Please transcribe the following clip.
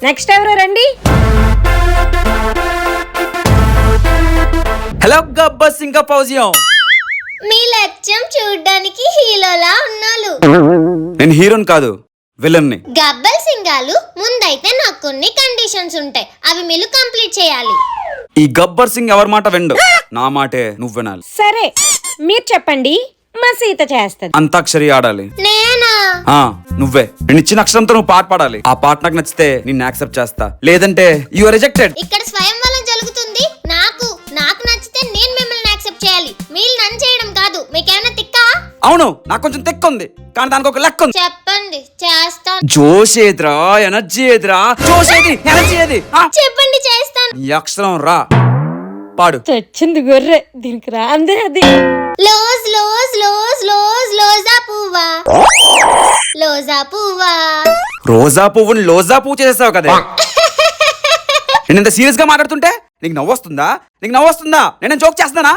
Next ఎవరో రండి. Hello Gabbar Singh ఫౌజియం. మీ లక్ష్యం చూడ్డానికి హీరోలా ఉన్నాలు. నేను హీరోని కాదు, విలన్ని. గబ్బర్ సింగాలు ముందైతే నాకు కొన్ని కండిషన్స్ ఉంటాయి, అవి మీరు కంప్లీట్ చేయాలి. ఈ గబ్బర్ సింగ్ ఎవరి మాట విండు, నా మాటే నువ్వు వినాలి. సరే మీరు చెప్పండి, మా సీత చేస్తది. అంతాక్షరి ఆడాలి. నేనా? నువ్వే. నేను ఇచ్చిన అక్షరంతో నువ్వు పాట పాడాలి. ఆ పాట నాకు నచ్చితే నిన్ను యాక్సెప్ట్ చేస్తా, లేదంటే యు ఆర్ రిజెక్టెడ్. ఇక్కడ స్వయంవరం జరుగుతుంది. నాకు నచ్చితే నేను మిమ్మల్ని యాక్సెప్ట్ చేయాలి, మీరు నన్ను చేయడం కాదు. మీకేమైనా తిక్కా? అవును, నాకు కొంచెం తెక్కు ఉంది, కానీ దానికి ఒక లెక్క ఉంది. చెప్పండి, చేస్తాను. జోష్ ఏదిరా, ఎనర్జీ ఏదిరా, జోష్ ఏది, ఎనర్జీ ఏది? చెప్పండి, చేస్తాను. ఈ అక్షరం రా, పాడు. తెచ్చింది గొర్రె, దీనికి రాందే అది. లోజ్ లోజ్ లోజ్ లోజ్ లోజా పువ్వా, లోజా పువ్వా. రోజా పువ్వుని లోజా పువ్వు చేసేసావు కదా. నేను ఇంత సీరియస్ గా మాట్లాడుతుంటే నీకు నవ్వొస్తుందా? నేను జోక్ చేస్తానా?